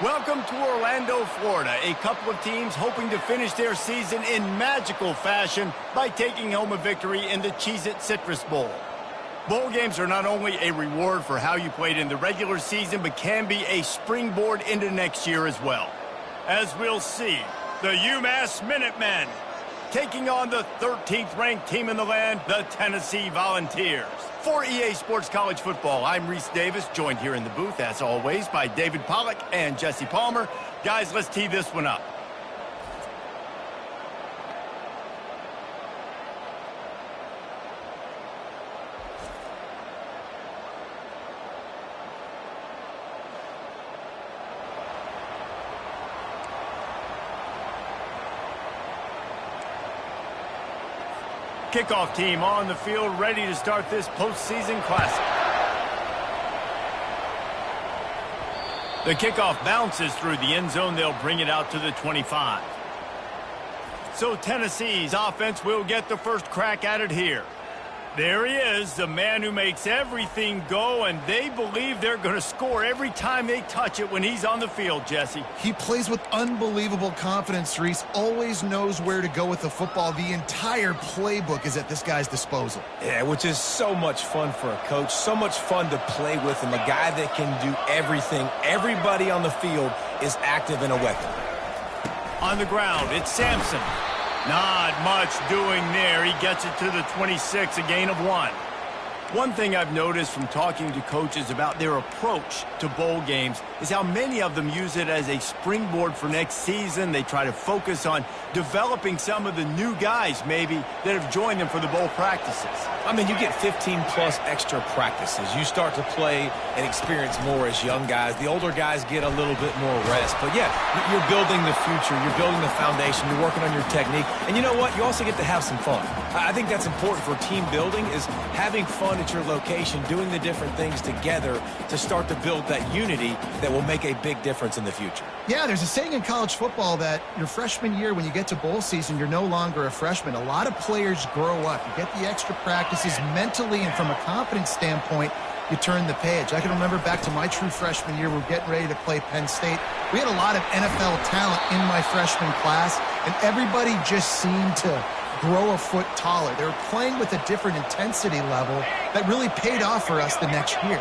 Welcome to Orlando, Florida. A couple of teams hoping to finish their season in magical fashion by taking home a victory in the Cheez-It Citrus Bowl. Bowl games are not only a reward for how you played in the regular season, but can be a springboard into next year as well. As we'll see, the UMass Minutemen taking on the 13th ranked team in the land, the Tennessee Volunteers. For EA Sports College Football, I'm Reese Davis, joined here in the booth, as always, by David Pollack and Jesse Palmer. Guys, let's tee this one up. Kickoff team on the field, ready to start this postseason classic. The kickoff bounces through the end zone. They'll bring it out to the 25. So Tennessee's offense will get the first crack at it here. There he is, the man who makes everything go, and they believe they're going to score every time they touch it when he's on the field, Jesse. He plays with unbelievable confidence, Reese. Always knows where to go with the football. The entire playbook is at this guy's disposal. Yeah, which is so much fun for a coach, so much fun to play with him, a guy that can do everything. Everybody on the field is active and a weapon. On the ground, it's Sampson. Not much doing there. He gets it to the 26, a gain of 1. One thing I've noticed from talking to coaches about their approach to bowl games is how many of them use it as a springboard for next season. They try to focus on developing some of the new guys, maybe, that have joined them for the bowl practices. I mean, you get 15-plus extra practices. You start to play and experience more as young guys. The older guys get a little bit more rest. But, yeah, you're building the future. You're building the foundation. You're working on your technique. And you know what? You also get to have some fun. I think that's important for team building, is having fun at your location, doing the different things together to start to build that unity that will make a big difference in the future. Yeah, there's a saying in college football that your freshman year, when you get to bowl season, you're no longer a freshman. A lot of players grow up. You get the extra practices mentally, and from a confidence standpoint, you turn the page. I can remember back to my true freshman year, we're getting ready to play Penn State. We had a lot of NFL talent in my freshman class, and everybody just seemed to grow a foot taller. They were playing with a different intensity level that really paid off for us the next year.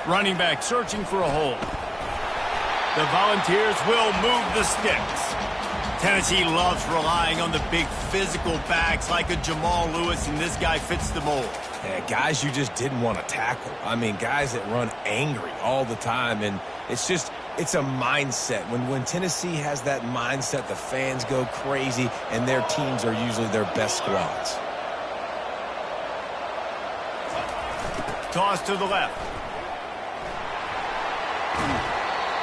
Running back searching for a hole. The Volunteers will move the sticks. Tennessee loves relying on the big physical backs like a Jamal Lewis, and this guy fits the mold. Yeah, guys you just didn't want to tackle. I mean, guys that run angry all the time, and it's a mindset. When Tennessee has that mindset, the fans go crazy, and their teams are usually their best squads. Toss to the left.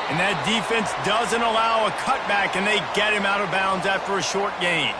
And that defense doesn't allow a cutback, and they get him out of bounds after a short gain.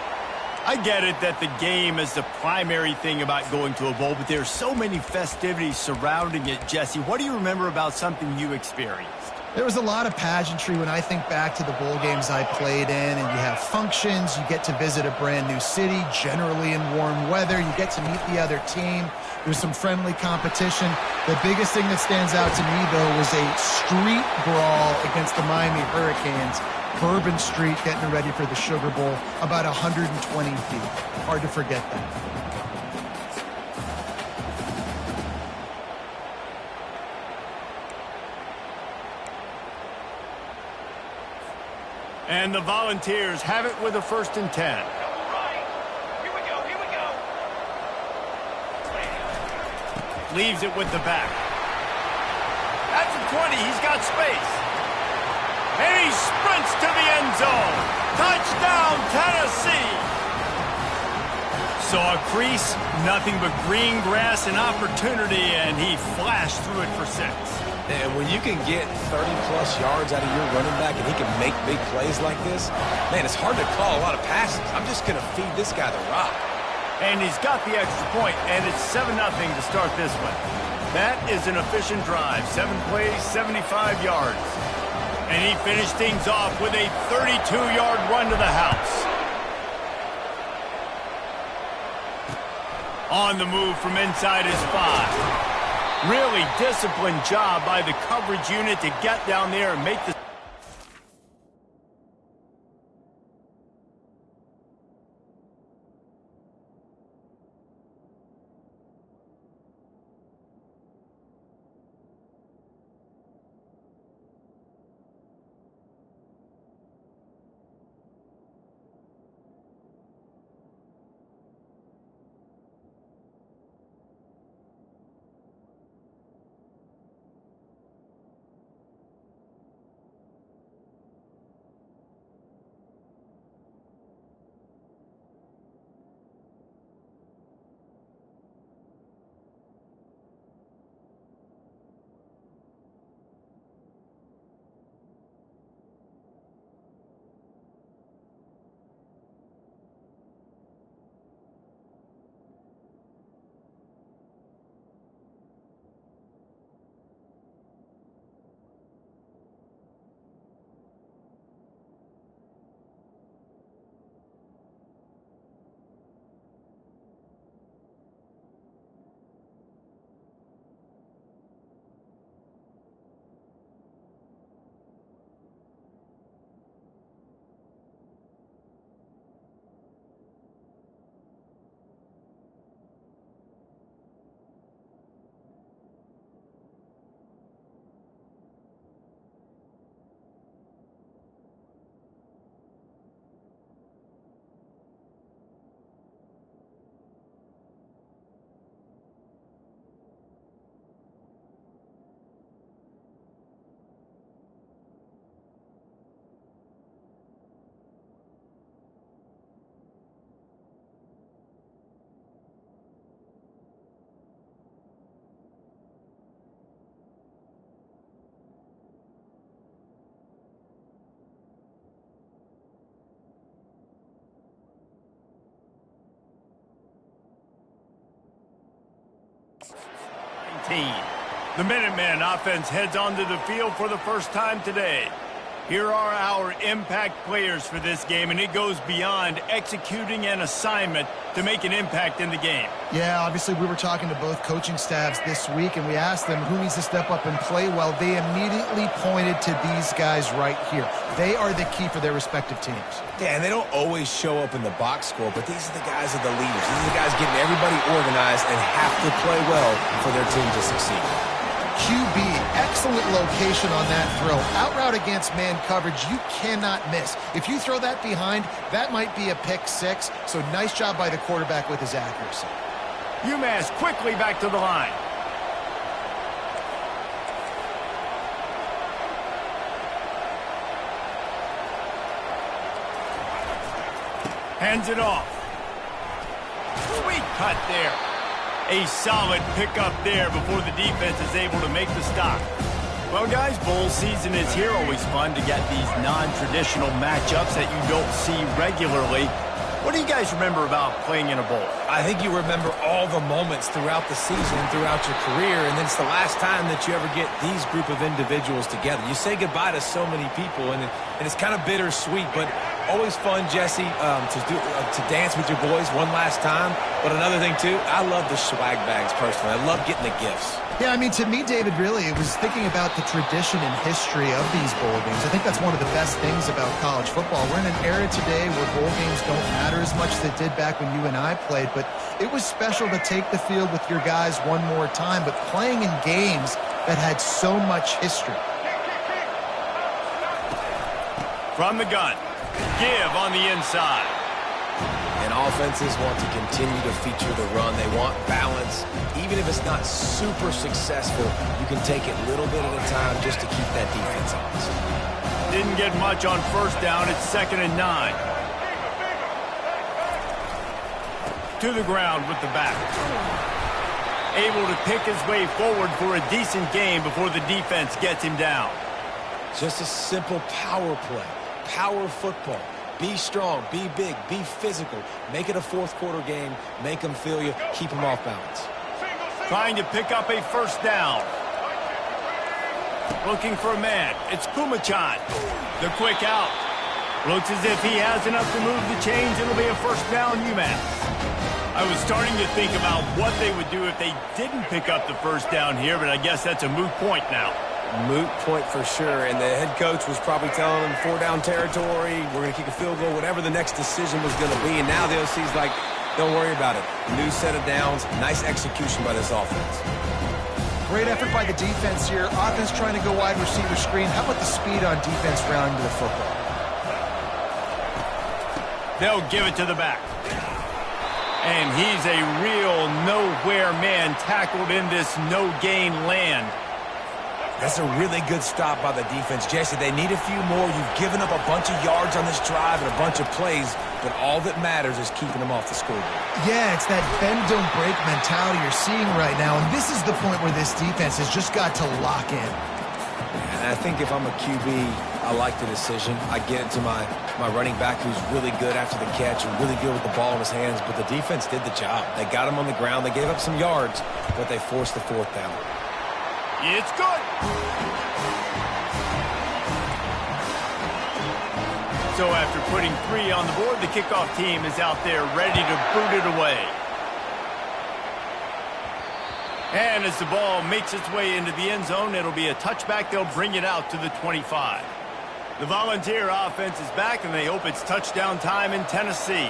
I get it that the game is the primary thing about going to a bowl, but there's so many festivities surrounding it, Jesse. What do you remember about something you experienced? There was a lot of pageantry when I think back to the bowl games I played in, and you have functions, you get to visit a brand new city, generally in warm weather, you get to meet the other team. There's some friendly competition. The biggest thing that stands out to me, though, was a street brawl against the Miami Hurricanes. Bourbon Street getting ready for the Sugar Bowl, about 120 feet. Hard to forget that. And the Volunteers have it with a 1st and 10. Leaves it with the back. At the 20, he's got space. And he sprints to the end zone. Touchdown, Tennessee. Saw a crease, nothing but green grass and opportunity, and he flashed through it for 6. And when you can get 30-plus yards out of your running back and he can make big plays like this, man, it's hard to call a lot of passes. I'm just going to feed this guy the rock. And he's got the extra point, and it's 7-0 to start this one. That is an efficient drive. 7 plays, 75 yards. And he finished things off with a 32-yard run to the house. On the move from inside his 5. Really disciplined job by the coverage unit to get down there and make the... The Minuteman offense heads onto the field for the first time today. Here are our impact players for this game, and it goes beyond executing an assignment to make an impact in the game. Yeah, obviously we were talking to both coaching staffs this week, and we asked them who needs to step up and play well. They immediately pointed to these guys right here. They are the key for their respective teams. Yeah, and they don't always show up in the box score, but these are the guys that are the leaders. These are the guys getting everybody organized and have to play well for their team to succeed. QB, excellent location on that throw. Out route against man coverage, you cannot miss. If you throw that behind, that might be a pick 6. So nice job by the quarterback with his accuracy. UMass quickly back to the line. Hands it off. Sweet cut there. A solid pickup there before the defense is able to make the stop. Well, guys, bowl season is here. Always fun to get these non-traditional matchups that you don't see regularly. What do you guys remember about playing in a bowl? I think you remember all the moments throughout the season, throughout your career, and then it's the last time that you ever get these group of individuals together. You say goodbye to so many people, and it's kind of bittersweet, but always fun, Jesse, to dance with your boys one last time. But another thing, too, I love the swag bags personally. I love getting the gifts. Yeah, I mean, to me, David, really, it was thinking about the tradition and history of these bowl games. I think that's one of the best things about college football. We're in an era today where bowl games don't matter as much as they did back when you and I played, but it was special to take the field with your guys one more time, but playing in games that had so much history. From the gun, give on the inside. And offenses want to continue to feature the run. They want balance. Even if it's not super successful, you can take it little bit at a time just to keep that defense honest. Didn't get much on first down. It's 2nd and 9. To the ground with the back. Able to pick his way forward for a decent game before the defense gets him down. Just a simple power play. Power football. Be strong, be big, be physical. Make it a fourth quarter game. Make them feel you. Keep them off balance. Trying to pick up a first down. Looking for a man. It's Kumachan. The quick out. Looks as if he has enough to move the chains. It'll be a first down UMass. I was starting to think about what they would do if they didn't pick up the first down here, but I guess that's a moot point now. Moot point for sure, and the head coach was probably telling them 4-down territory, we're going to kick a field goal, whatever the next decision was going to be, and now the OC's like, don't worry about it. New set of downs, nice execution by this offense. Great effort by the defense here. Offense trying to go wide receiver screen. How about the speed on defense rounding to the football? They'll give it to the back. And he's a real nowhere man tackled in this no-gain land. That's a really good stop by the defense. Jesse, they need a few more. You've given up a bunch of yards on this drive and a bunch of plays, but all that matters is keeping them off the scoreboard. Yeah, it's that bend, don't break mentality you're seeing right now, and this is the point where this defense has just got to lock in. And I think if I'm a QB, I like the decision. I get it to my running back who's really good after the catch and really good with the ball in his hands, but the defense did the job. They got him on the ground. They gave up some yards, but they forced the fourth down. It's good. So after putting 3 on the board, the kickoff team is out there ready to boot it away. And as the ball makes its way into the end zone, it'll be a touchback. They'll bring it out to the 25. The Volunteer offense is back, and they hope it's touchdown time in Tennessee.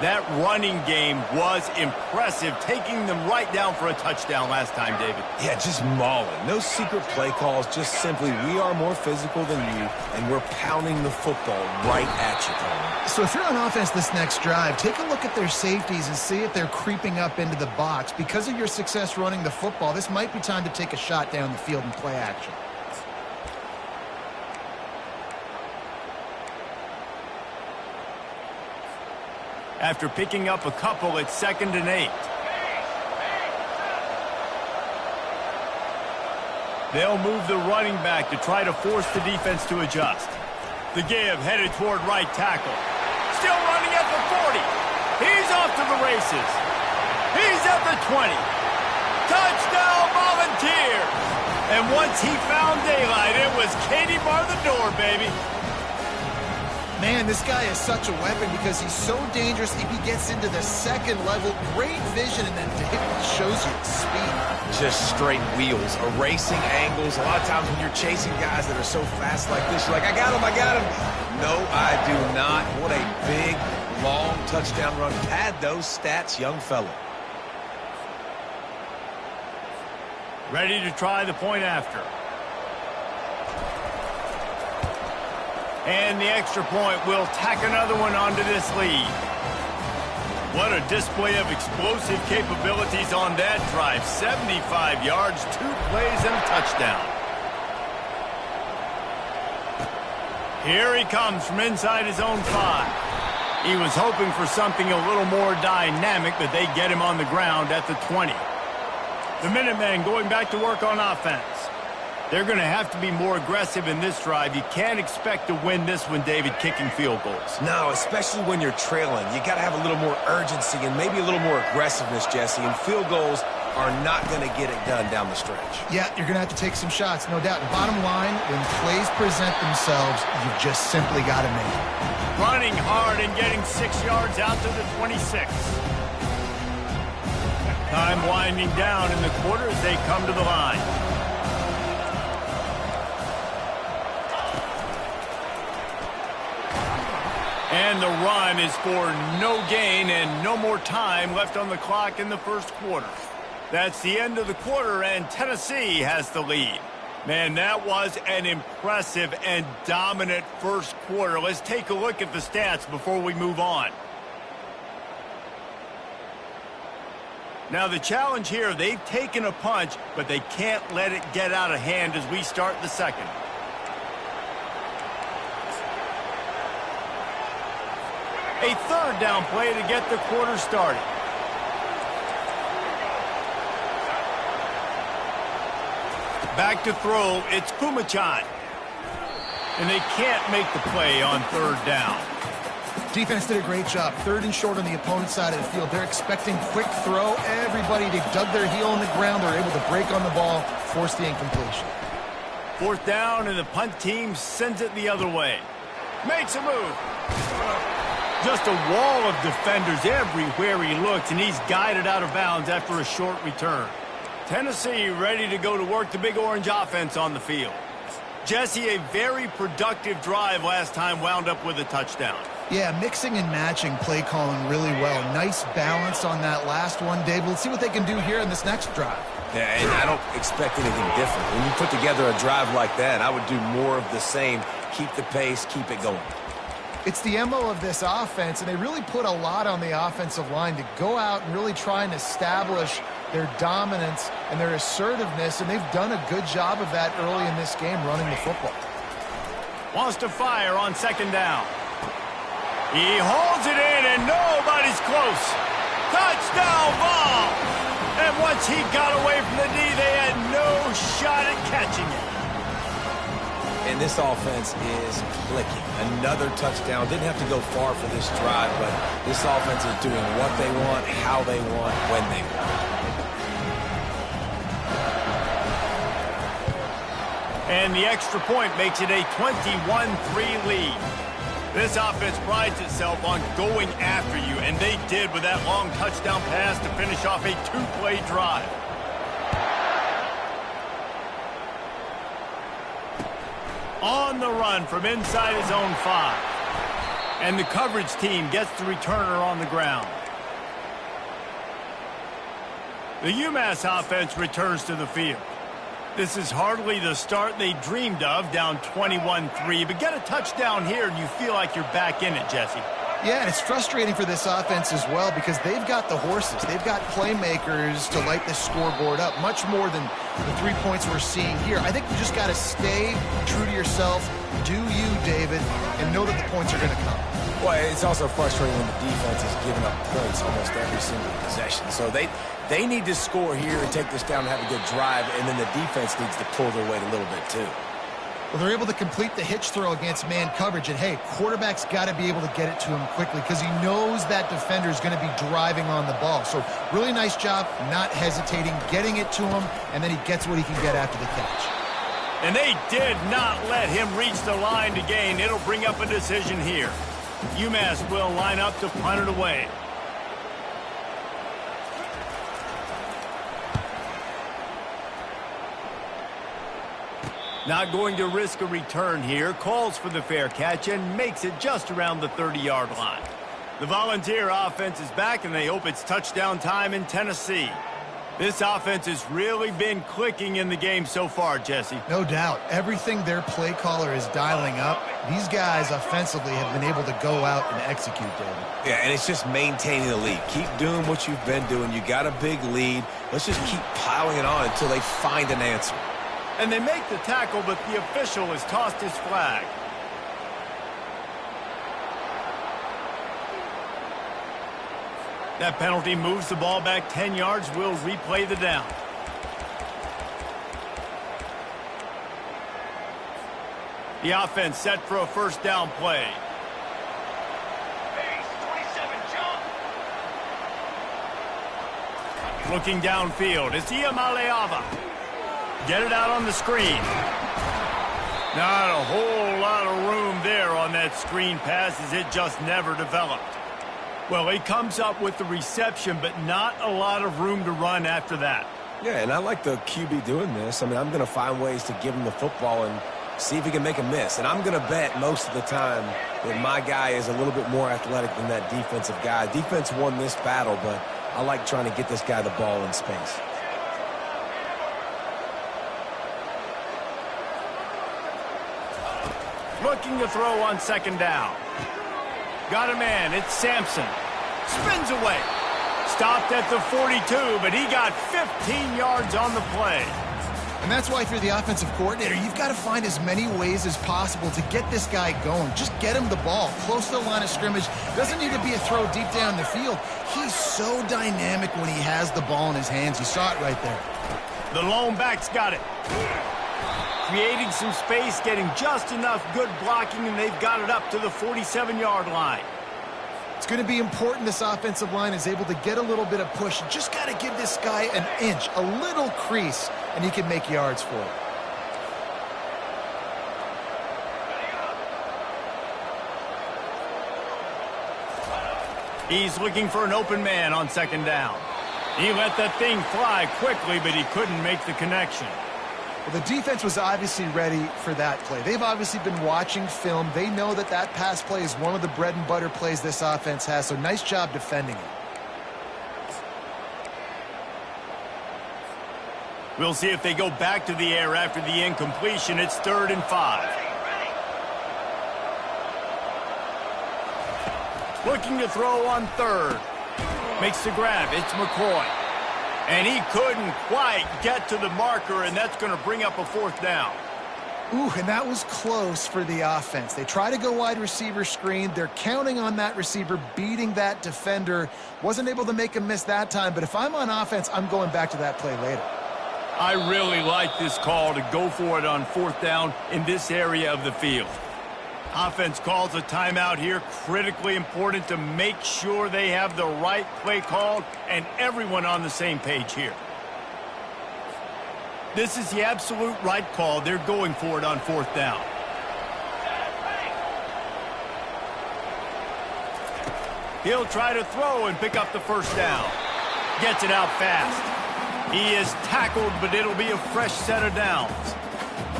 That running game was impressive, taking them right down for a touchdown last time, David. Yeah, just mauling. No secret play calls, just simply we are more physical than you, and we're pounding the football right at you, Tony. So if you're on offense this next drive, take a look at their safeties and see if they're creeping up into the box. Because of your success running the football, this might be time to take a shot down the field and play action. After picking up a couple, it's 2nd and 8. They'll move the running back to try to force the defense to adjust. The give headed toward right tackle. Still running at the 40. He's off to the races. He's at the 20. Touchdown Volunteers! And once he found daylight, it was Katie bar the door, baby. Man, this guy is such a weapon because he's so dangerous. If he gets into the second level, great vision, and then it shows you speed. Just straight wheels, erasing angles. A lot of times when you're chasing guys that are so fast like this, you're like, I got him, I got him. No, I do not. What a big, long touchdown run. Pad those stats, young fella. Ready to try the point after. And the extra point will tack another one onto this lead. What a display of explosive capabilities on that drive. 75 yards, 2 plays, and a touchdown. Here he comes from inside his own 5. He was hoping for something a little more dynamic, but they get him on the ground at the 20. The Minutemen going back to work on offense. They're going to have to be more aggressive in this drive. You can't expect to win this one, David, kicking field goals. No, especially when you're trailing. You got to have a little more urgency and maybe a little more aggressiveness, Jesse. And field goals are not going to get it done down the stretch. Yeah, you're going to have to take some shots, no doubt. Bottom line, when plays present themselves, you've just simply got to make it. Running hard and getting 6 yards out to the 26. Time winding down in the quarter as they come to the line. And the run is for no gain and no more time left on the clock in the first quarter. That's the end of the quarter, and Tennessee has the lead. Man, that was an impressive and dominant first quarter. Let's take a look at the stats before we move on. Now, the challenge here, they've taken a punch, but they can't let it get out of hand as we start the second. A third down play to get the quarter started. Back to throw, it's Kumachan. And they can't make the play on third down. Defense did a great job. 3rd and short on the opponent's side of the field. They're expecting quick throw. Everybody, they dug their heel on the ground. They're able to break on the ball, force the incompletion. 4th down, and the punt team sends it the other way. Makes a move. Just a wall of defenders everywhere he looks, and he's guided out of bounds after a short return. Tennessee ready to go to work the Big Orange offense on the field. Jesse, a very productive drive last time wound up with a touchdown. Yeah, mixing and matching play calling really well. Nice balance on that last one, Dave. Let's see what they can do here in this next drive. Yeah, and I don't expect anything different. When you put together a drive like that, I would do more of the same. Keep the pace, keep it going. It's the MO of this offense, and they really put a lot on the offensive line to go out and really try and establish their dominance and their assertiveness, and they've done a good job of that early in this game running the football. Wants to fire on 2nd down. He holds it in, and nobody's close. Touchdown ball! And once he got away from the D, they had no shot at catching it. And this offense is clicking. Another touchdown. Didn't have to go far for this drive, but this offense is doing what they want, how they want, when they want. And the extra point makes it a 21-3 lead. This offense prides itself on going after you, and they did with that long touchdown pass to finish off a 2-play drive. On the run from inside his own 5. And the coverage team gets the returner on the ground. The UMass offense returns to the field. This is hardly the start they dreamed of, down 21-3. But get a touchdown here, and you feel like you're back in it, Jesse. Yeah, and it's frustrating for this offense as well because they've got the horses. They've got playmakers to light this scoreboard up, much more than the 3 points we're seeing here. I think you just got to stay true to yourself, do you, David, and know that the points are going to come. Well, it's also frustrating when the defense is giving up points almost every single possession. So they need to score here and take this down and have a good drive, and then the defense needs to pull their weight a little bit too. Well, they're able to complete the hitch throw against man coverage, and hey, quarterback's got to be able to get it to him quickly because he knows that defender is going to be driving on the ball. So really nice job, not hesitating, getting it to him, and then he gets what he can get after the catch. And they did not let him reach the line to gain. It'll bring up a decision here. UMass will line up to punt it away. Not going to risk a return here. Calls for the fair catch and makes it just around the 30-yard line. The Volunteer offense is back, and they hope it's touchdown time in Tennessee. This offense has really been clicking in the game so far, Jesse. No doubt. Everything their play caller is dialing up, these guys offensively have been able to go out and execute, David. Yeah, and it's just maintaining the lead. Keep doing what you've been doing. You got a big lead. Let's just keep piling it on until they find an answer. And they make the tackle, but the official has tossed his flag. That penalty moves the ball back 10 yards. We'll replay the down. The offense set for a first down play. Looking downfield, it's Iamaleava. Get it out on the screen. Not a whole lot of room there on that screen pass as it just never developed. Well, he comes up with the reception, but not a lot of room to run after that. Yeah, and I like the QB doing this. I mean, I'm going to find ways to give him the football and see if he can make a miss. And I'm going to bet most of the time that my guy is a little bit more athletic than that defensive guy. Defense won this battle, but I like trying to get this guy the ball in space. Looking to throw on second down. Got a man, it's Sampson. Spins away. Stopped at the 42, but he got 15 yards on the play. And that's why if you're the offensive coordinator, you've got to find as many ways as possible to get this guy going. Just get him the ball close to the line of scrimmage. Doesn't need to be a throw deep down the field. He's so dynamic when he has the ball in his hands. You saw it right there. The lone back's got it. Creating some space, getting just enough good blocking, and they've got it up to the 47-yard line. It's going to be important this offensive line is able to get a little bit of push. You just got to give this guy an inch, a little crease, and he can make yards for it. He's looking for an open man on second down. He let that thing fly quickly, but he couldn't make the connection. Well, the defense was obviously ready for that play. They've obviously been watching film. They know that that pass play is one of the bread and butter plays this offense has, so nice job defending it. We'll see if they go back to the air after the incompletion. It's 3rd and 5. Looking to throw on 3rd. Makes the grab. It's McCoy. And he couldn't quite get to the marker, and that's going to bring up a 4th down. Ooh, and that was close for the offense. They try to go wide receiver screen. They're counting on that receiver beating that defender. Wasn't able to make him miss that time, but if I'm on offense, I'm going back to that play later. I really like this call to go for it on 4th down in this area of the field. Offense calls a timeout here. Critically important to make sure they have the right play called and everyone on the same page here. This is the absolute right call. They're going for it on 4th down. He'll try to throw and pick up the 1st down. Gets it out fast. He is tackled, but it'll be a fresh set of downs.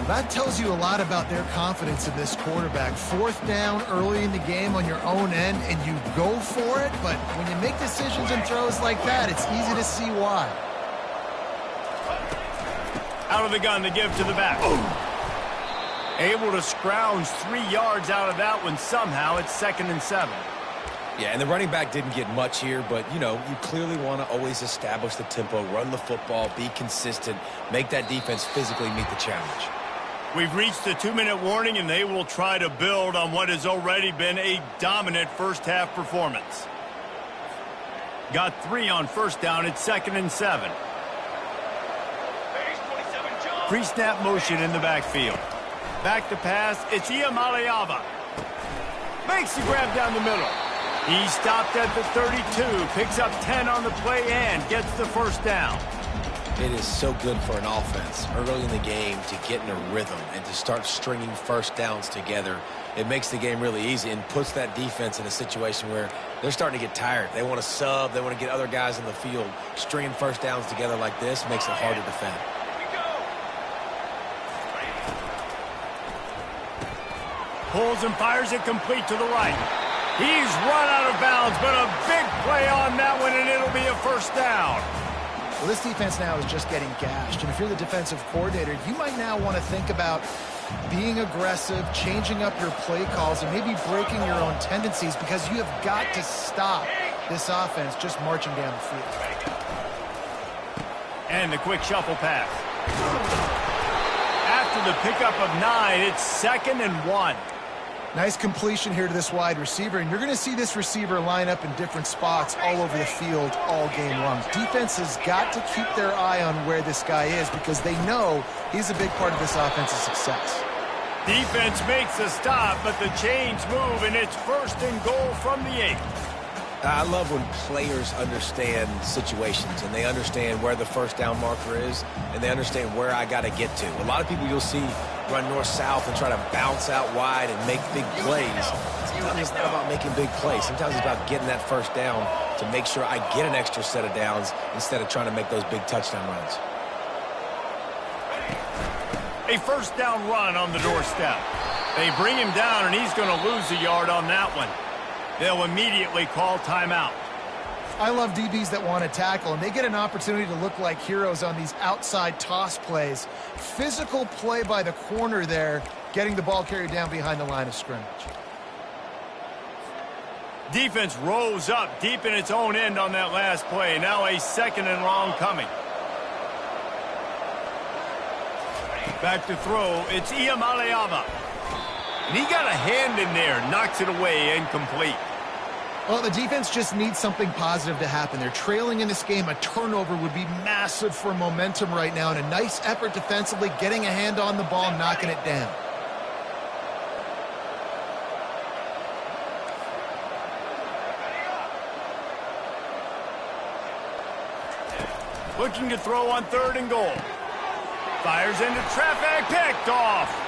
That tells you a lot about their confidence in this quarterback. 4th down early in the game on your own end, and you go for it, but when you make decisions and throws like that, it's easy to see why. Out of the gun to give to the back. Able to scrounge 3 yards out of that one somehow. It's 2nd and 7. Yeah, and the running back didn't get much here, but, you know, you clearly want to always establish the tempo, run the football, be consistent, make that defense physically meet the challenge. We've reached the 2-minute warning, and they will try to build on what has already been a dominant first-half performance. Got 3 on 1st down. It's 2nd and 7. Pre-snap motion in the backfield. Back to pass. It's Iamaleava. Makes the grab down the middle. He stopped at the 32. Picks up 10 on the play and gets the 1st down. It is so good for an offense early in the game to get in a rhythm and to start stringing 1st downs together. It makes the game really easy and puts that defense in a situation where they're starting to get tired. They want to sub. They want to get other guys in the field. Stringing 1st downs together like this makes it hard to defend. Pulls and fires it complete to the right. He's run out of bounds, but a big play on that one, and it'll be a 1st down. Well, this defense now is just getting gashed, and if you're the defensive coordinator, you might now want to think about being aggressive, changing up your play calls, and maybe breaking your own tendencies, because you have got to stop this offense just marching down the field. And the quick shuffle pass. After the pickup of 9, it's 2nd and 1. Nice completion here to this wide receiver, and you're going to see this receiver line up in different spots all over the field all game long. Defense has got to keep their eye on where this guy is because they know he's a big part of this offense's success. Defense makes a stop, but the chains move, and it's 1st and goal from the 8. I love when players understand situations and they understand where the 1st down marker is and they understand where I got to get to. A lot of people you'll see run north-south and try to bounce out wide and make big plays. Sometimes it's not about making big plays. Sometimes it's about getting that 1st down to make sure I get an extra set of downs instead of trying to make those big touchdown runs. A 1st down run on the doorstep. They bring him down, and he's going to lose a yard on that one. They'll immediately call timeout. I love DBs that want to tackle, and they get an opportunity to look like heroes on these outside toss plays. Physical play by the corner there, getting the ball carried down behind the line of scrimmage. Defense rose up deep in its own end on that last play. Now a 2nd and long coming. Back to throw. It's Iamaleava. And he got a hand in there, knocks it away, incomplete. Well, the defense just needs something positive to happen. They're trailing in this game. A turnover would be massive for momentum right now, and a nice effort defensively, getting a hand on the ball, knocking it down. Looking to throw on 3rd and goal. Fires into traffic, picked off.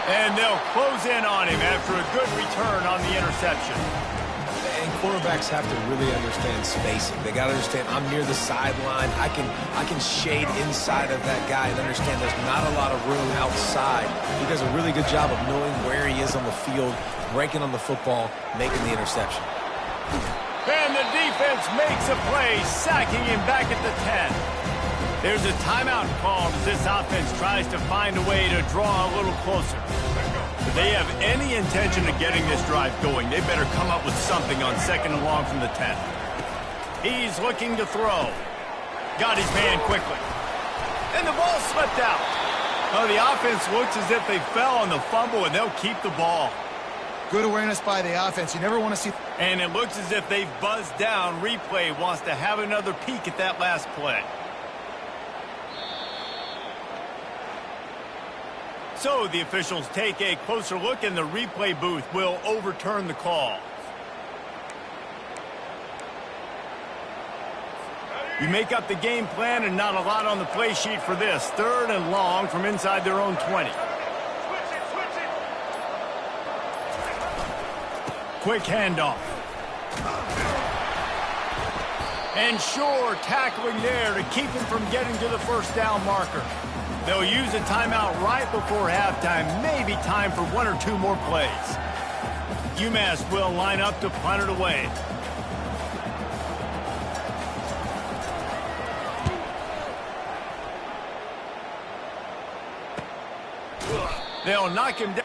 And they'll close in on him after a good return on the interception. And quarterbacks have to really understand spacing. They got to understand I'm near the sideline. I can shade inside of that guy and understand there's not a lot of room outside. He does a really good job of knowing where he is on the field, breaking on the football, making the interception. And the defense makes a play, sacking him back at the 10. There's a timeout called as this offense tries to find a way to draw a little closer. If they have any intention of getting this drive going, they better come up with something on 2nd and long from the 10. He's looking to throw. Got his man quickly. And the ball slipped out. Well, the offense looks as if they fell on the fumble, and they'll keep the ball. Good awareness by the offense. You never want to see... And it looks as if they've buzzed down. Replay wants to have another peek at that last play. So the officials take a closer look, and the replay booth will overturn the call. You make up the game plan, and not a lot on the play sheet for this. 3rd and long from inside their own 20. Quick handoff. And Shore tackling there to keep him from getting to the first down marker. They'll use a timeout right before halftime. Maybe time for 1 or 2 more plays. UMass will line up to punt it away. They'll knock him down.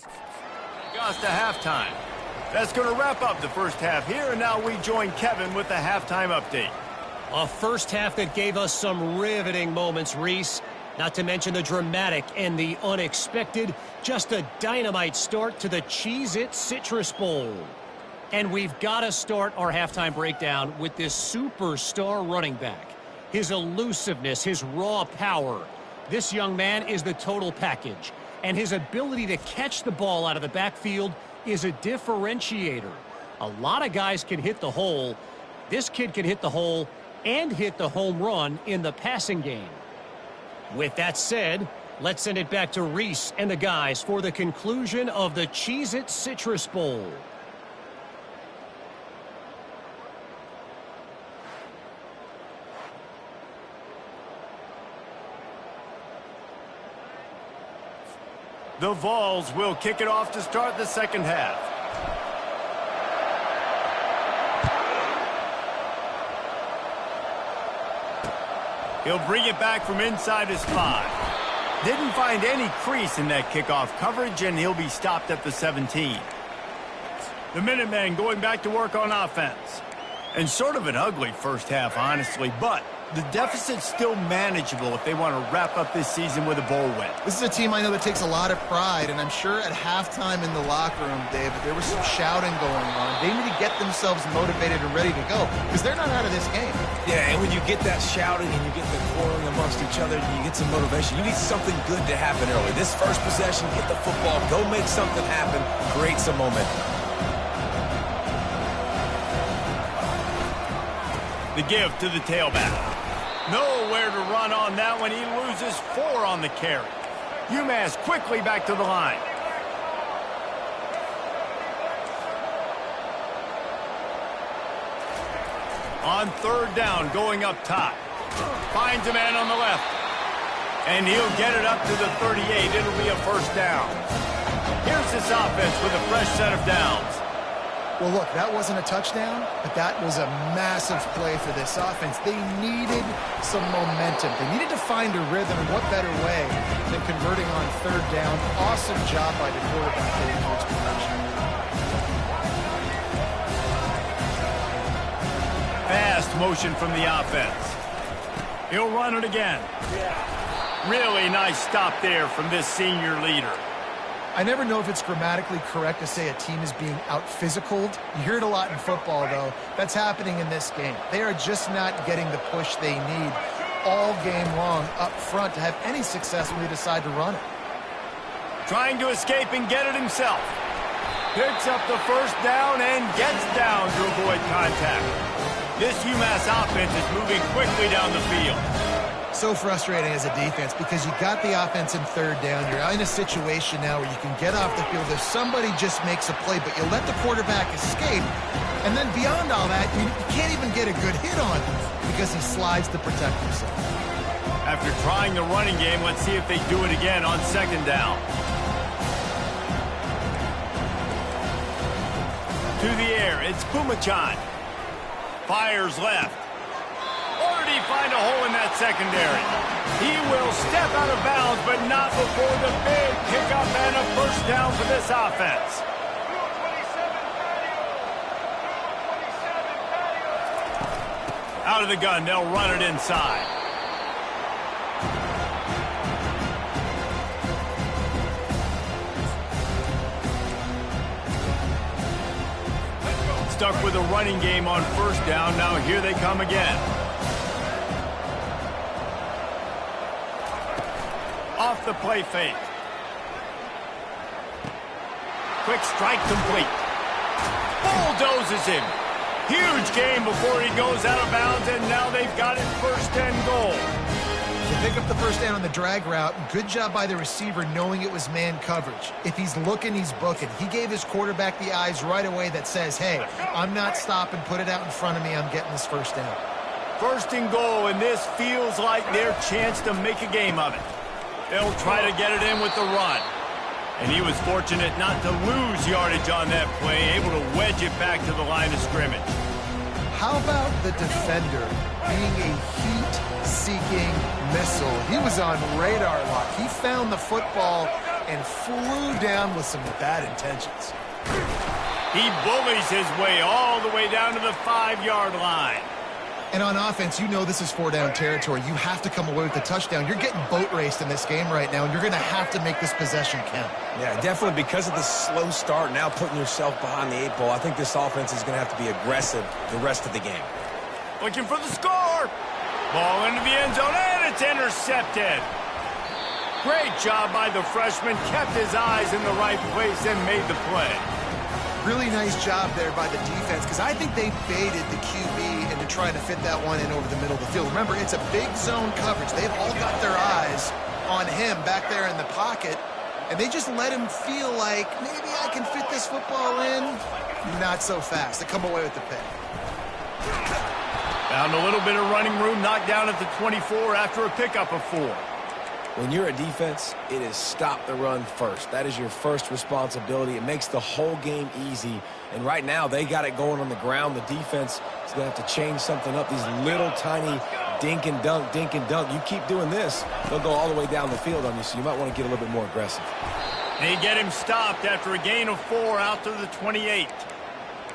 Goes to halftime. That's going to wrap up the first half here, and now we join Kevin with the halftime update. A first half that gave us some riveting moments, Reese. Not to mention the dramatic and the unexpected. Just a dynamite start to the Cheez-It Citrus Bowl. And we've got to start our halftime breakdown with this superstar running back. His elusiveness, his raw power. This young man is the total package. And his ability to catch the ball out of the backfield is a differentiator. A lot of guys can hit the hole. This kid can hit the hole and hit the home run in the passing game. With that said, let's send it back to Reese and the guys for the conclusion of the Cheez-It Citrus Bowl. The Vols will kick it off to start the second half. He'll bring it back from inside his 5. Didn't find any crease in that kickoff coverage, and he'll be stopped at the 17. The Minutemen going back to work on offense. And sort of an ugly first half, honestly, but the deficit's still manageable if they want to wrap up this season with a bowl win. This is a team I know that takes a lot of pride, and I'm sure at halftime in the locker room, David, there was some shouting going on. They need to get themselves motivated and ready to go because they're not out of this game. Yeah, and when you get that shouting and you get the quarreling amongst each other, you get some motivation. You need something good to happen early. This first possession, get the football, go make something happen, create some momentum. The give to the tailback. Nowhere to run on that one. He loses 4 on the carry. UMass quickly back to the line. On third down, going up top. Finds a man on the left. And he'll get it up to the 38. It'll be a first down. Here's this offense with a fresh set of downs. Well, look, that wasn't a touchdown, but that was a massive play for this offense. They needed some momentum. They needed to find a rhythm, and what better way than converting on third down. Awesome job by the quarterback getting towards conversion. Fast motion from the offense. He'll run it again. Really nice stop there from this senior leader. I never know if it's grammatically correct to say a team is being out-physicaled. You hear it a lot in football, though. That's happening in this game. They are just not getting the push they need all game long up front to have any success when they decide to run it. Trying to escape and get it himself. Picks up the first down and gets down to avoid contact. This UMass offense is moving quickly down the field. So frustrating as a defense because you got the offense in third down. You're in a situation now where you can get off the field if somebody just makes a play, but you let the quarterback escape. And then beyond all that, you can't even get a good hit on him because he slides to protect himself. After trying the running game, let's see if they do it again on second down. To the air, it's Pumachan. Fires left. Or did he find a hole in that secondary? He will step out of bounds, but not before the big pickup and a first down for this offense. Out of the gun, they'll run it inside. Stuck with a running game on first down. Now here they come again. Off the play fake. Quick strike complete. Bulldozes him. Huge game before he goes out of bounds, and now they've got it first and goal. They pick up the first down on the drag route. Good job by the receiver knowing it was man coverage. If he's looking, he's booking. He gave his quarterback the eyes right away that says, hey, I'm not stopping. Put it out in front of me. I'm getting this first down. First and goal, and this feels like their chance to make a game of it. They'll try to get it in with the run. And he was fortunate not to lose yardage on that play, able to wedge it back to the line of scrimmage. How about the defender being a heat-seeking missile? He was on radar lock. He found the football and flew down with some bad intentions. He bullies his way all the way down to the 5-yard line. And on offense, you know this is 4-down territory. You have to come away with the touchdown. You're getting boat raced in this game right now, and you're going to have to make this possession count. Yeah, definitely because of the slow start, now putting yourself behind the 8 ball, I think this offense is going to have to be aggressive the rest of the game. Looking for the score. Ball into the end zone, and it's intercepted. Great job by the freshman. Kept his eyes in the right place and made the play. Really nice job there by the defense, because I think they baited the QB into trying to fit that one in over the middle of the field. Remember, it's a big zone coverage. They've all got their eyes on him back there in the pocket, and they just let him feel like, maybe I can fit this football in. Not so fast. They come away with the pick. Found a little bit of running room, knocked down at the 24 after a pickup of 4. When you're a defense, it is stop the run first. That is your first responsibility. It makes the whole game easy. And right now, they got it going on the ground. The defense is going to have to change something up. These little tiny dink and dunk, dink and dunk. You keep doing this, they'll go all the way down the field on you, so you might want to get a little bit more aggressive. They get him stopped after a gain of 4 out to the 28.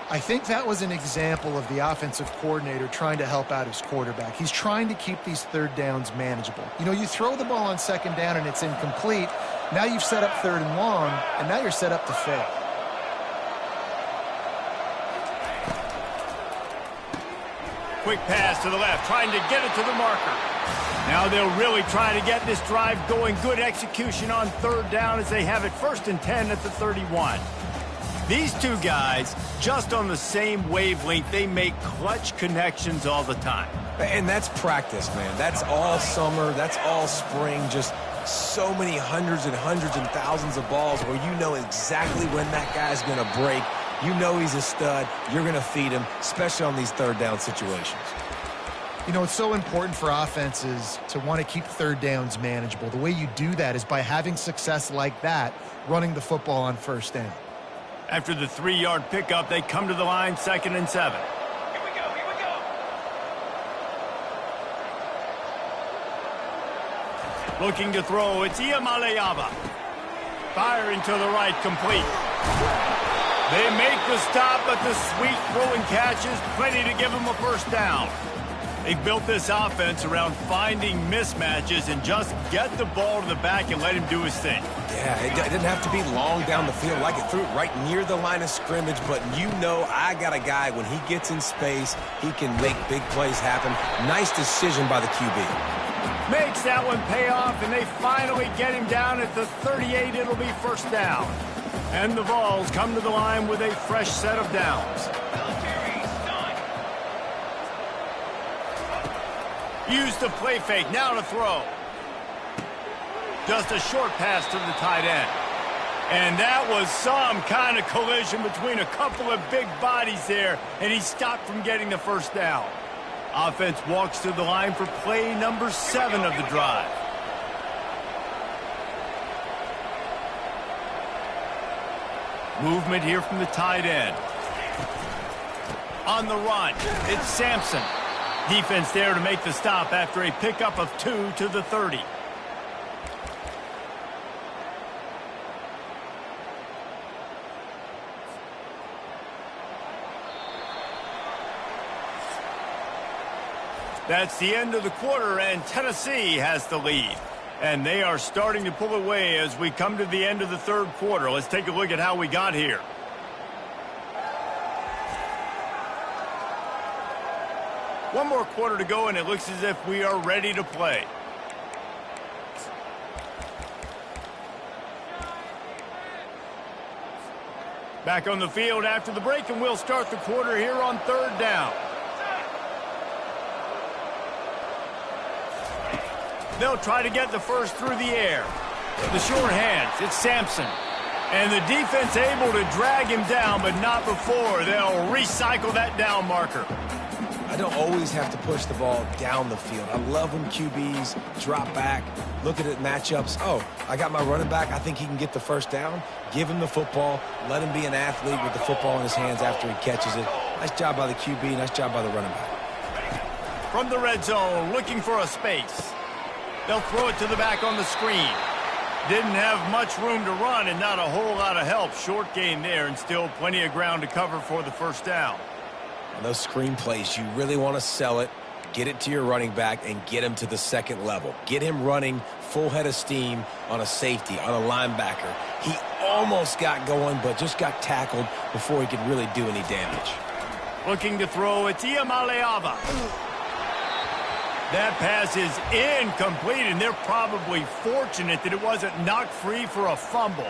I think that was an example of the offensive coordinator trying to help out his quarterback. He's trying to keep these third downs manageable. You know, you throw the ball on second down and it's incomplete. Now you've set up third and long, and now you're set up to fail. Quick pass to the left, trying to get it to the marker. Now they'll really try to get this drive going. Good execution on third down as they have it 1st and 10 at the 31. These two guys, just on the same wavelength, they make clutch connections all the time. And that's practice, man. That's all summer. That's all spring. Just so many hundreds and thousands of balls where you know exactly when that guy's going to break. You know he's a stud. You're going to feed him, especially on these third down situations. You know, it's so important for offenses to want to keep third downs manageable. The way you do that is by having success like that, running the football on first down. After the 3-yard pickup, they come to the line, 2nd and 7. Here we go, here we go. Looking to throw, it's Iamaleava. Firing to the right, complete. They make the stop, but the sweet throwing catch is plenty to give them a first down. They built this offense around finding mismatches and just get the ball to the back and let him do his thing. Yeah, it didn't have to be long down the field. Like it threw it right near the line of scrimmage, but you know I got a guy, when he gets in space, he can make big plays happen. Nice decision by the QB. Makes that one pay off, and they finally get him down at the 38. It'll be first down. And the Vols come to the line with a fresh set of downs. Use the play fake, now to throw. Just a short pass to the tight end. And that was some kind of collision between a couple of big bodies there, and he stopped from getting the first down. Offense walks to the line for play number 7 of the drive. Movement here from the tight end. On the run, it's Sampson. Defense there to make the stop after a pickup of 2 to the 30. That's the end of the quarter, and Tennessee has the lead. And they are starting to pull away as we come to the end of the third quarter. Let's take a look at how we got here. One more quarter to go, and it looks as if we are ready to play. Back on the field after the break, and we'll start the quarter here on third down. They'll try to get the first through the air. The short hands, it's Sampson. And the defense able to drag him down, but not before. They'll recycle that down marker. I don't always have to push the ball down the field. I love when QBs drop back, look at it matchups. Oh, I got my running back. I think he can get the first down. Give him the football. Let him be an athlete with the football in his hands after he catches it. Nice job by the QB. Nice job by the running back. From the red zone, looking for a space. They'll throw it to the back on the screen. Didn't have much room to run and not a whole lot of help. Short gain there and still plenty of ground to cover for the first down. On those screen plays, you really want to sell it, get it to your running back, and get him to the second level. Get him running full head of steam on a safety, on a linebacker. He almost got going, but just got tackled before he could really do any damage. Looking to throw, it's Iamaleava. That pass is incomplete, and they're probably fortunate that it wasn't knocked free for a fumble.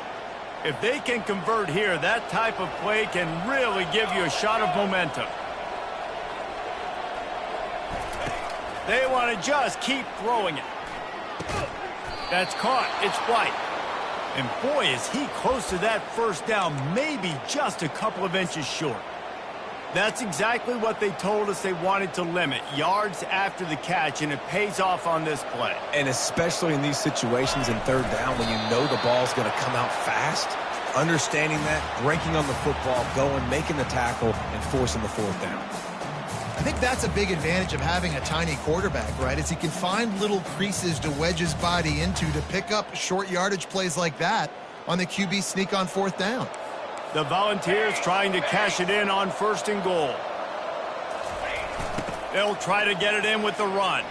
If they can convert here, that type of play can really give you a shot of momentum. They want to just keep throwing it. That's caught. It's White. And boy, is he close to that first down, maybe just a couple of inches short. That's exactly what they told us they wanted to limit, yards after the catch, and it pays off on this play. And especially in these situations in third down when you know the ball's going to come out fast, understanding that, breaking on the football, going, making the tackle, and forcing the fourth down. I think that's a big advantage of having a tiny quarterback, right? Is he can find little creases to wedge his body into to pick up short yardage plays like that on the QB sneak on fourth down. The Volunteers trying to cash it in on 1st and goal. They'll try to get it in with the run.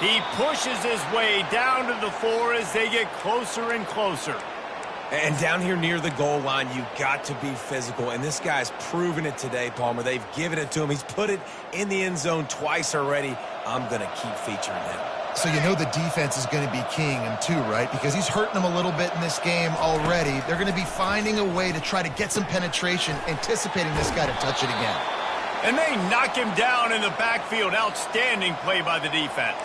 He pushes his way down to the 4 as they get closer and closer. And down here near the goal line, you got to be physical. And this guy's proven it today, Palmer. They've given it to him. He's put it in the end zone twice already. I'm going to keep featuring him. So you know the defense is going to be keying him too, right? Because he's hurting them a little bit in this game already. They're going to be finding a way to try to get some penetration, anticipating this guy to touch it again. And they knock him down in the backfield. Outstanding play by the defense.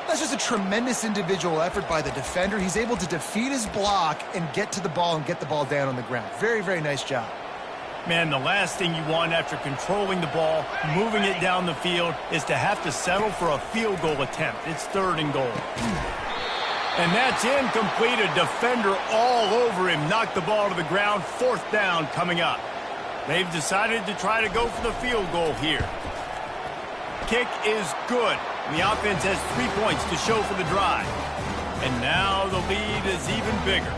That's just a tremendous individual effort by the defender. He's able to defeat his block and get to the ball and get the ball down on the ground. Very, very nice job. Man, the last thing you want after controlling the ball, moving it down the field, is to have to settle for a field goal attempt. It's 3rd and goal. And that's incomplete. A defender all over him. Knocked the ball to the ground. 4th down coming up. They've decided to try to go for the field goal here. Kick is good. The offense has 3 points to show for the drive. And now the lead is even bigger.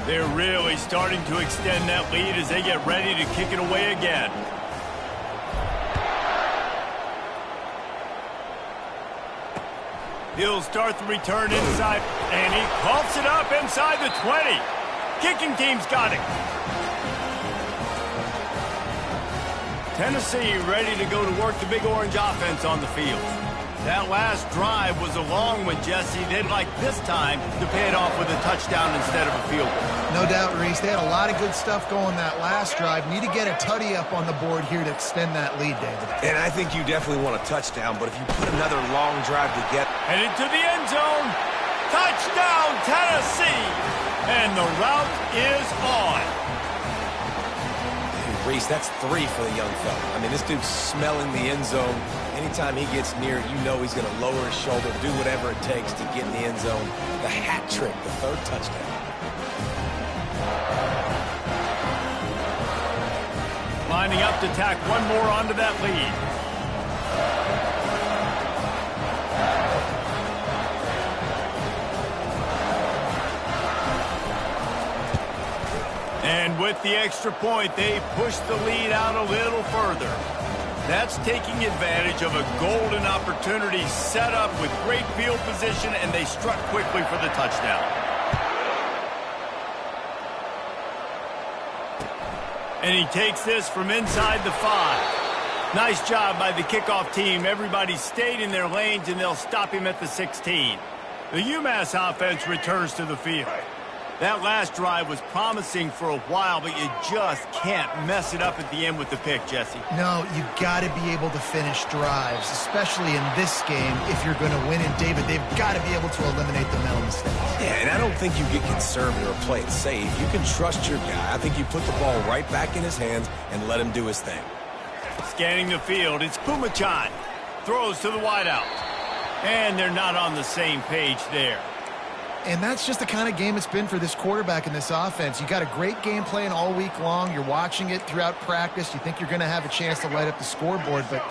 They're really starting to extend that lead as they get ready to kick it away again. He'll start the return inside, and he pumps it up inside the 20. Kicking team's got it. Tennessee ready to go to work the Big Orange offense on the field. That last drive was a long one, Jesse. They'd like this time to pay it off with a touchdown instead of a field goal. No doubt, Reese. They had a lot of good stuff going that last drive. Need to get a tutty up on the board here to extend that lead, David. And I think you definitely want a touchdown, but if you put another long drive to get... Headed to the end zone. Touchdown, Tennessee. And the route is on. Reese, that's 3 for the young fella. I mean, this dude's smelling the end zone. Anytime he gets near it, you know he's going to lower his shoulder, do whatever it takes to get in the end zone. The hat trick, the 3rd touchdown. Lining up to tack one more onto that lead. And with the extra point, they push the lead out a little further. That's taking advantage of a golden opportunity set up with great field position, and they struck quickly for the touchdown. And he takes this from inside the 5. Nice job by the kickoff team. Everybody stayed in their lanes, and they'll stop him at the 16. The UMass offense returns to the field. That last drive was promising for a while, but you just can't mess it up at the end with the pick, Jesse. No, you got to be able to finish drives, especially in this game if you're going to win. And, David, they've got to be able to eliminate the mental mistakes. Yeah, and I don't think you get conservative or play it safe. You can trust your guy. I think you put the ball right back in his hands and let him do his thing. Scanning the field, it's Pumachan. Throws to the wideout. And they're not on the same page there. And that's just the kind of game it's been for this quarterback in this offense. You got a great game plan all week long. You're watching it throughout practice. You think you're going to have a chance to light up the scoreboard, but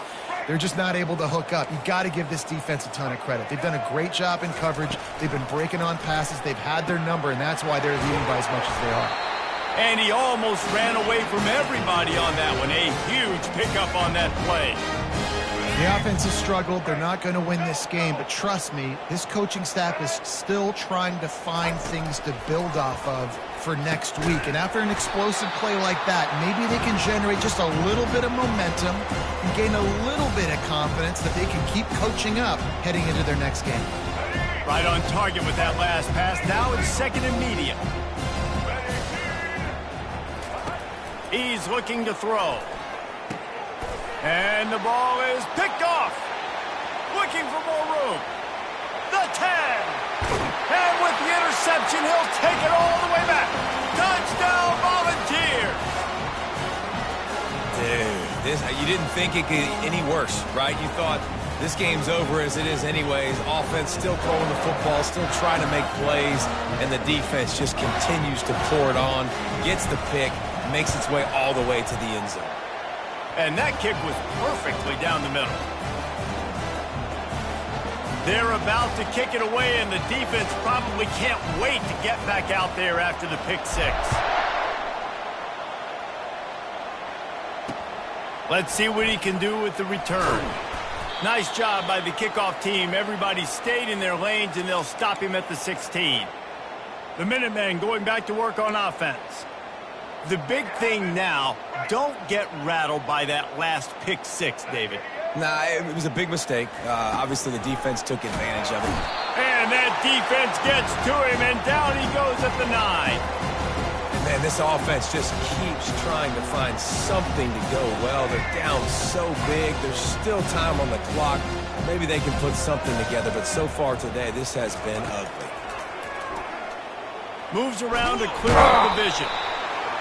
They're just not able to hook up. You got to give this defense a ton of credit. They've done a great job in coverage. They've been breaking on passes. They've had their number, and that's why they're leading by as much as they are. And he almost ran away from everybody on that one. A huge pickup on that play. The offense has struggled. They're not going to win this game, but trust me, this coaching staff is still trying to find things to build off of for next week. And after an explosive play like that, maybe they can generate just a little bit of momentum and gain a little bit of confidence that they can keep coaching up heading into their next game. Right on target with that last pass. Now it's second and medium. He's looking to throw. And the ball is picked off. Looking for more room. The 10. And with the interception, he'll take it all the way back. Touchdown, Volunteers. Dude, you didn't think it could get any worse, right? You thought this game's over as it is anyways. Offense still throwing the football, still trying to make plays, and the defense just continues to pour it on, gets the pick, makes its way all the way to the end zone. And that kick was perfectly down the middle. They're about to kick it away, and the defense probably can't wait to get back out there after the pick six. Let's see what he can do with the return. Nice job by the kickoff team. Everybody stayed in their lanes, and they'll stop him at the 16. The Minutemen going back to work on offense. The big thing now, don't get rattled by that last pick six, David. Nah, it was a big mistake. Obviously, the defense took advantage of it. And that defense gets to him, and down he goes at the 9. And man, this offense just keeps trying to find something to go well. They're down so big. There's still time on the clock. Maybe they can put something together, but so far today, this has been ugly. Moves around to clear out the division.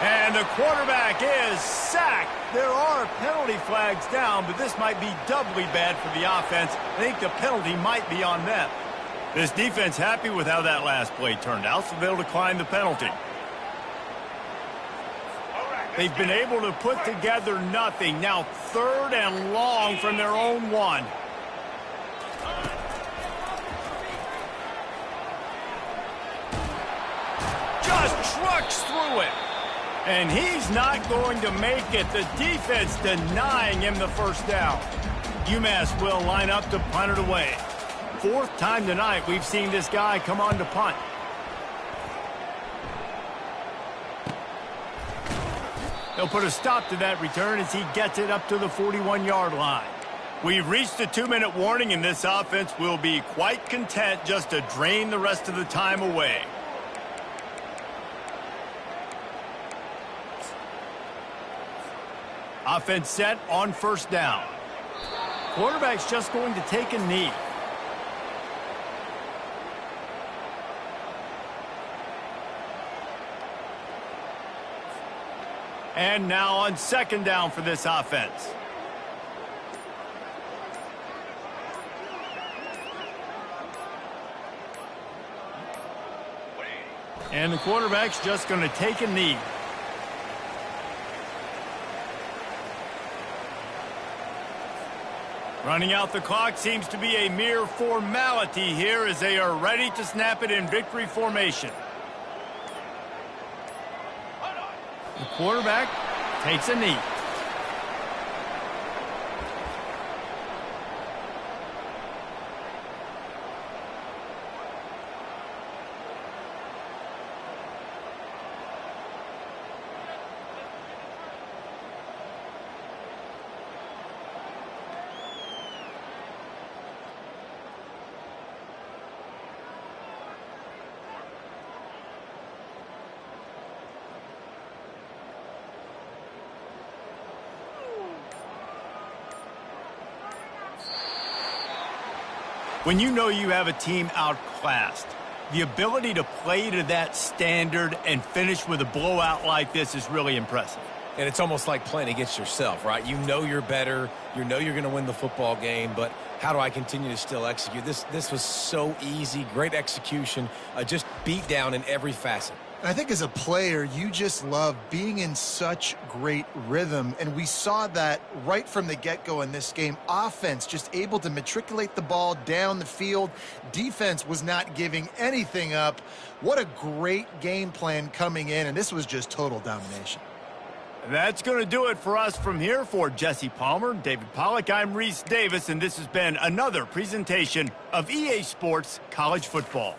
And the quarterback is sacked. There are penalty flags down, but this might be doubly bad for the offense. I think the penalty might be on them. This defense happy with how that last play turned out, so they'll decline the penalty. They've been able to put together nothing. Now 3rd and long from their own 1. Just trucks through it. And he's not going to make it. The defense denying him the first down. UMass will line up to punt it away. 4th time tonight we've seen this guy come on to punt. They'll put a stop to that return as he gets it up to the 41-yard line. We've reached the 2-minute warning, and this offense will be quite content just to drain the rest of the time away. Offense set on 1st down. Quarterback's just going to take a knee. And now on 2nd down for this offense. And the quarterback's just going to take a knee. Running out the clock seems to be a mere formality here as they are ready to snap it in victory formation. The quarterback takes a knee. When you know you have a team outclassed, the ability to play to that standard and finish with a blowout like this is really impressive. And it's almost like playing against yourself, right? You know you're better. You know you're going to win the football game, but how do I continue to still execute? This was so easy, great execution, just beat down in every facet. I think as a player, you just love being in such great rhythm, and we saw that right from the get-go in this game. Offense just able to matriculate the ball down the field. Defense was not giving anything up. What a great game plan coming in, and this was just total domination. That's going to do it for us from here. For Jesse Palmer, David Pollack, I'm Reese Davis, and this has been another presentation of EA Sports College Football.